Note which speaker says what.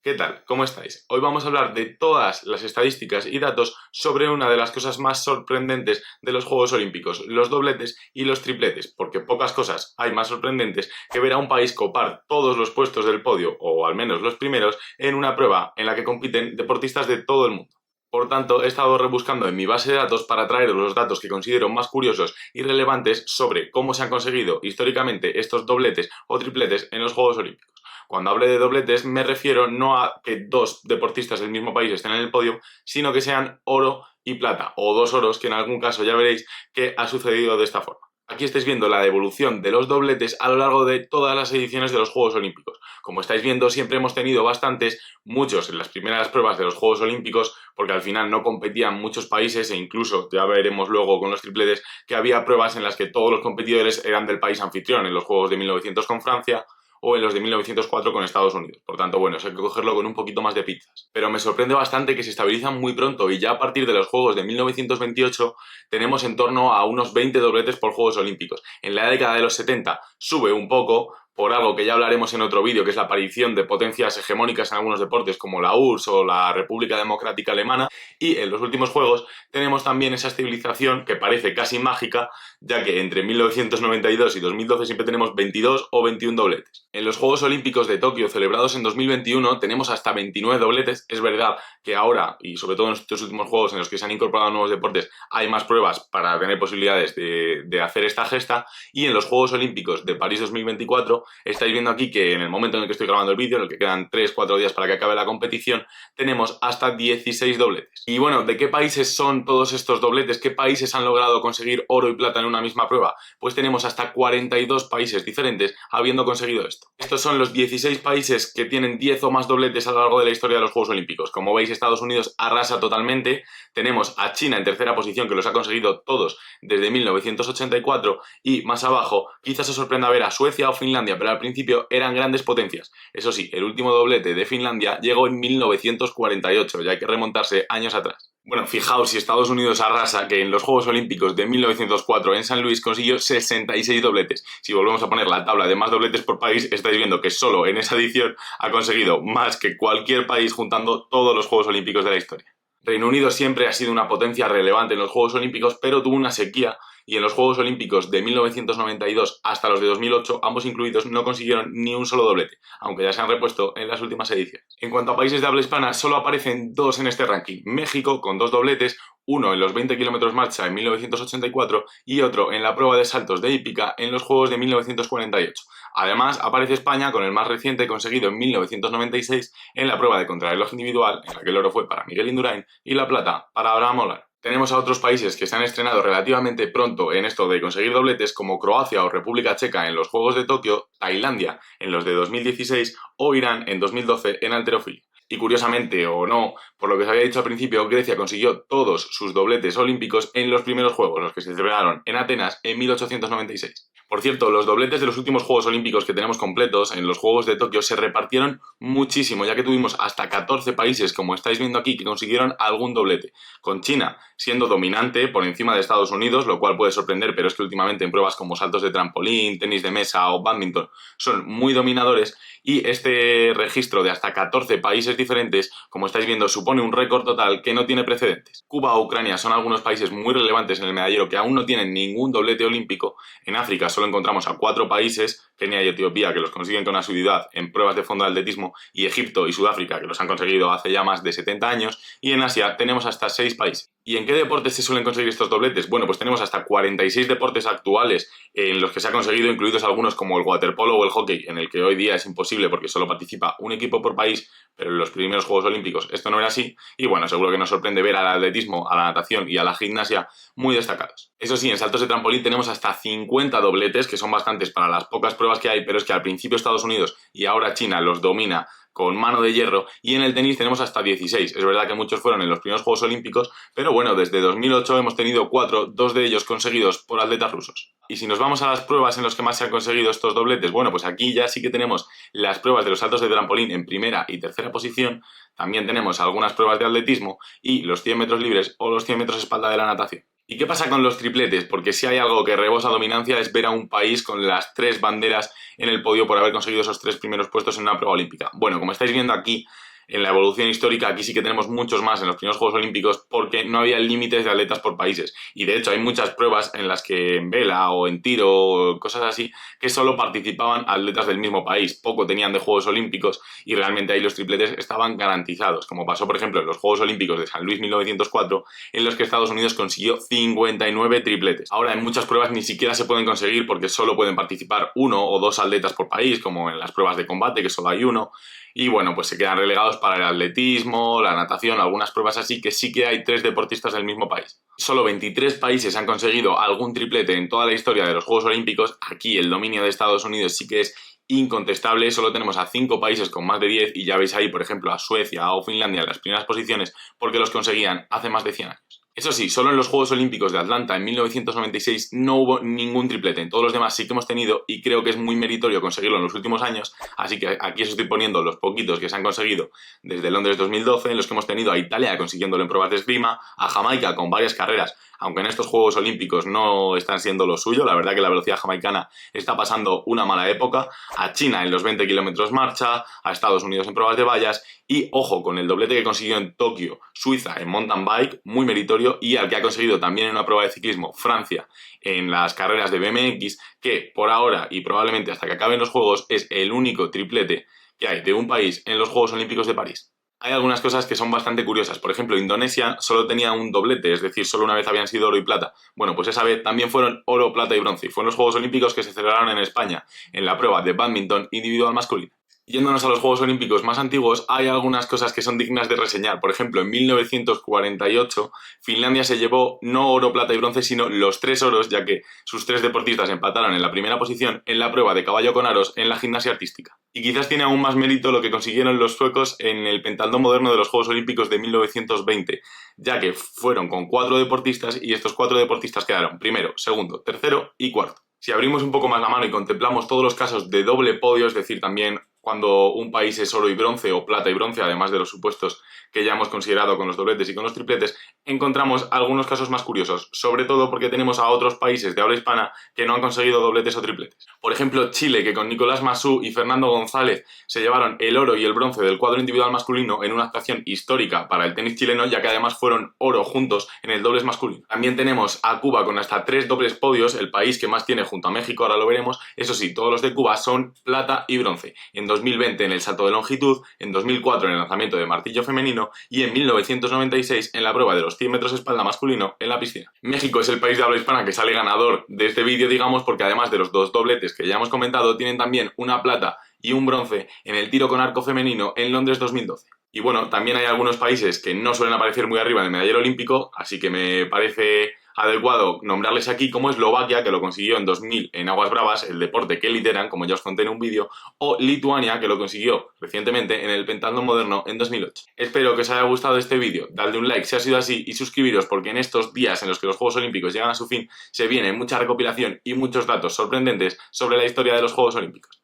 Speaker 1: ¿Qué tal? ¿Cómo estáis? Hoy vamos a hablar de todas las estadísticas y datos sobre una de las cosas más sorprendentes de los Juegos Olímpicos, los dobletes y los tripletes, porque pocas cosas hay más sorprendentes que ver a un país copar todos los puestos del podio, o al menos los primeros, en una prueba en la que compiten deportistas de todo el mundo. Por tanto, he estado rebuscando en mi base de datos para traeros los datos que considero más curiosos y relevantes sobre cómo se han conseguido históricamente estos dobletes o tripletes en los Juegos Olímpicos. Cuando hable de dobletes me refiero no a que dos deportistas del mismo país estén en el podio, sino que sean oro y plata, o dos oros, que en algún caso ya veréis que ha sucedido de esta forma. Aquí estáis viendo la evolución de los dobletes a lo largo de todas las ediciones de los Juegos Olímpicos. Como estáis viendo, siempre hemos tenido bastantes, muchos en las primeras pruebas de los Juegos Olímpicos, porque al final no competían muchos países e incluso, ya veremos luego con los tripletes, que había pruebas en las que todos los competidores eran del país anfitrión, en los Juegos de 1900 con Francia, o en los de 1904 con Estados Unidos. Por tanto, bueno, eso hay que cogerlo con un poquito más de pinzas. Pero me sorprende bastante que se estabilizan muy pronto y ya a partir de los Juegos de 1928 tenemos en torno a unos 20 dobletes por Juegos Olímpicos. En la década de los 70 sube un poco por algo que ya hablaremos en otro vídeo, que es la aparición de potencias hegemónicas en algunos deportes como la URSS o la República Democrática Alemana, y en los últimos Juegos tenemos también esa estabilización que parece casi mágica, ya que entre 1992 y 2012 siempre tenemos 22 o 21 dobletes. En los Juegos Olímpicos de Tokio celebrados en 2021 tenemos hasta 29 dobletes. Es verdad que ahora, y sobre todo en estos últimos Juegos en los que se han incorporado nuevos deportes, hay más pruebas para tener posibilidades de hacer esta gesta, y en los Juegos Olímpicos de París 2024 estáis viendo aquí que en el momento en el que estoy grabando el vídeo, en el que quedan 3-4 días para que acabe la competición, tenemos hasta 16 dobletes. Y bueno, ¿de qué países son todos estos dobletes? ¿Qué países han logrado conseguir oro y plata en una misma prueba? Pues tenemos hasta 42 países diferentes habiendo conseguido esto. Estos son los 16 países que tienen 10 o más dobletes a lo largo de la historia de los Juegos Olímpicos. Como veis, Estados Unidos arrasa totalmente. Tenemos a China en tercera posición, que los ha conseguido todos desde 1984, y más abajo quizás os sorprenda ver a Suecia o Finlandia, pero al principio eran grandes potencias. Eso sí, el último doblete de Finlandia llegó en 1948, ya hay que remontarse años atrás. Bueno, fijaos si Estados Unidos arrasa, que en los Juegos Olímpicos de 1904 en San Luis consiguió 66 dobletes. Si volvemos a poner la tabla de más dobletes por país, estáis viendo que solo en esa edición ha conseguido más que cualquier país juntando todos los Juegos Olímpicos de la historia. Reino Unido siempre ha sido una potencia relevante en los Juegos Olímpicos, pero tuvo una sequía, y en los Juegos Olímpicos de 1992 hasta los de 2008, ambos incluidos, no consiguieron ni un solo doblete, aunque ya se han repuesto en las últimas ediciones. En cuanto a países de habla hispana, solo aparecen dos en este ranking: México con 2 dobletes, uno en los 20 km marcha en 1984 y otro en la prueba de saltos de hípica en los Juegos de 1948. Además, aparece España con el más reciente, conseguido en 1996 en la prueba de contrarreloj individual, en la que el oro fue para Miguel Indurain y la plata para Abraham Olano. Tenemos a otros países que se han estrenado relativamente pronto en esto de conseguir dobletes, como Croacia o República Checa en los Juegos de Tokio, Tailandia en los de 2016 o Irán en 2012 en halterofilia. Y curiosamente o no, por lo que os había dicho al principio, Grecia consiguió todos sus dobletes olímpicos en los primeros Juegos, los que se celebraron en Atenas en 1896. Por cierto, los dobletes de los últimos Juegos Olímpicos que tenemos completos en los Juegos de Tokio se repartieron muchísimo, ya que tuvimos hasta 14 países, como estáis viendo aquí, que consiguieron algún doblete, con China siendo dominante por encima de Estados Unidos, lo cual puede sorprender, pero es que últimamente en pruebas como saltos de trampolín, tenis de mesa o bádminton son muy dominadores, y este registro de hasta 14 países diferentes, como estáis viendo, supone un récord total que no tiene precedentes. Cuba o Ucrania son algunos países muy relevantes en el medallero que aún no tienen ningún doblete olímpico. En África solo encontramos a 4 países, Kenia y Etiopía, que los consiguen con asiduidad en pruebas de fondo de atletismo, y Egipto y Sudáfrica, que los han conseguido hace ya más de 70 años, y en Asia tenemos hasta 6 países. ¿Y en qué deportes se suelen conseguir estos dobletes? Bueno, pues tenemos hasta 46 deportes actuales en los que se ha conseguido, incluidos algunos como el waterpolo o el hockey, en el que hoy día es imposible porque solo participa un equipo por país, pero en los primeros Juegos Olímpicos esto no era así, y bueno, seguro que nos sorprende ver al atletismo, a la natación y a la gimnasia muy destacados. Eso sí, en saltos de trampolín tenemos hasta 50 dobletes, que son bastantes para las pocas pruebas que hay, pero es que al principio Estados Unidos y ahora China los domina con mano de hierro, y en el tenis tenemos hasta 16. Es verdad que muchos fueron en los primeros Juegos Olímpicos, pero bueno, desde 2008 hemos tenido 4, 2 de ellos conseguidos por atletas rusos. Y si nos vamos a las pruebas en las que más se han conseguido estos dobletes, bueno, pues aquí ya sí que tenemos las pruebas de los saltos de trampolín en primera y tercera posición, también tenemos algunas pruebas de atletismo y los 100 metros libres o los 100 metros espalda de la natación. ¿Y qué pasa con los tripletes? Porque si hay algo que rebosa dominancia es ver a un país con las 3 banderas en el podio por haber conseguido esos 3 primeros puestos en una prueba olímpica. Bueno, como estáis viendo aquí, En la evolución histórica aquí sí que tenemos muchos más en los primeros Juegos Olímpicos porque no había límites de atletas por países. Y de hecho hay muchas pruebas en las que en vela o en tiro o cosas así que solo participaban atletas del mismo país. Poco tenían de Juegos Olímpicos y realmente ahí los tripletes estaban garantizados. Como pasó por ejemplo en los Juegos Olímpicos de San Luis 1904 en los que Estados Unidos consiguió 59 tripletes. Ahora en muchas pruebas ni siquiera se pueden conseguir porque solo pueden participar 1 o 2 atletas por país, como en las pruebas de combate que solo hay uno. Y bueno, pues se quedan relegados para el atletismo, la natación, algunas pruebas así que sí que hay 3 deportistas del mismo país. Solo 23 países han conseguido algún triplete en toda la historia de los Juegos Olímpicos. Aquí el dominio de Estados Unidos sí que es incontestable, solo tenemos a 5 países con más de 10 y ya veis ahí, por ejemplo, a Suecia o Finlandia en las primeras posiciones porque los conseguían hace más de 100 años. Eso sí, solo en los Juegos Olímpicos de Atlanta en 1996 no hubo ningún triplete. En todos los demás sí que hemos tenido y creo que es muy meritorio conseguirlo en los últimos años, así que aquí os estoy poniendo los poquitos que se han conseguido desde Londres 2012, en los que hemos tenido a Italia consiguiéndolo en pruebas de esgrima, a Jamaica con varias carreras, aunque en estos Juegos Olímpicos no están siendo lo suyo, la verdad que la velocidad jamaicana está pasando una mala época, a China en los 20 kilómetros marcha, a Estados Unidos en pruebas de vallas y, ojo, con el doblete que consiguió en Tokio, Suiza en mountain bike, muy meritorio, y al que ha conseguido también en una prueba de ciclismo Francia en las carreras de BMX, que por ahora y probablemente hasta que acaben los Juegos es el único triplete que hay de un país en los Juegos Olímpicos de París. Hay algunas cosas que son bastante curiosas. Por ejemplo, Indonesia solo tenía un doblete, es decir, solo una vez habían sido oro y plata. Bueno, pues esa vez también fueron oro, plata y bronce. Y fueron los Juegos Olímpicos que se celebraron en España, en la prueba de bádminton individual masculino. Yéndonos a los Juegos Olímpicos más antiguos, hay algunas cosas que son dignas de reseñar. Por ejemplo, en 1948, Finlandia se llevó no oro, plata y bronce, sino los 3 oros, ya que sus 3 deportistas empataron en la primera posición en la prueba de caballo con aros en la gimnasia artística. Y quizás tiene aún más mérito lo que consiguieron los suecos en el pentatlón moderno de los Juegos Olímpicos de 1920, ya que fueron con 4 deportistas y estos 4 deportistas quedaron primero, segundo, tercero y cuarto. Si abrimos un poco más la mano y contemplamos todos los casos de doble podio, es decir, también cuando un país es oro y bronce o plata y bronce, además de los supuestos que ya hemos considerado con los dobletes y con los tripletes, encontramos algunos casos más curiosos, sobre todo porque tenemos a otros países de habla hispana que no han conseguido dobletes o tripletes. Por ejemplo, Chile, que con Nicolás Massú y Fernando González se llevaron el oro y el bronce del cuadro individual masculino en una actuación histórica para el tenis chileno, ya que además fueron oro juntos en el dobles masculino. También tenemos a Cuba con hasta 3 dobles podios, el país que más tiene junto a México, ahora lo veremos. Eso sí, todos los de Cuba son plata y bronce. En 2020 en el salto de longitud, en 2004 en el lanzamiento de martillo femenino y en 1996 en la prueba de los 100 metros espalda masculino en la piscina. México es el país de habla hispana que sale ganador de este vídeo, digamos, porque además de los 2 dobletes que ya hemos comentado, tienen también una plata y un bronce en el tiro con arco femenino en Londres 2012. Y bueno, también hay algunos países que no suelen aparecer muy arriba en el medallero olímpico, así que me parece adecuado nombrarles aquí, como Eslovaquia, que lo consiguió en 2000 en aguas bravas, el deporte que lideran, como ya os conté en un vídeo, o Lituania, que lo consiguió recientemente en el pentatlón moderno en 2008. Espero que os haya gustado este vídeo, dadle un like si ha sido así y suscribiros porque en estos días en los que los Juegos Olímpicos llegan a su fin se viene mucha recopilación y muchos datos sorprendentes sobre la historia de los Juegos Olímpicos.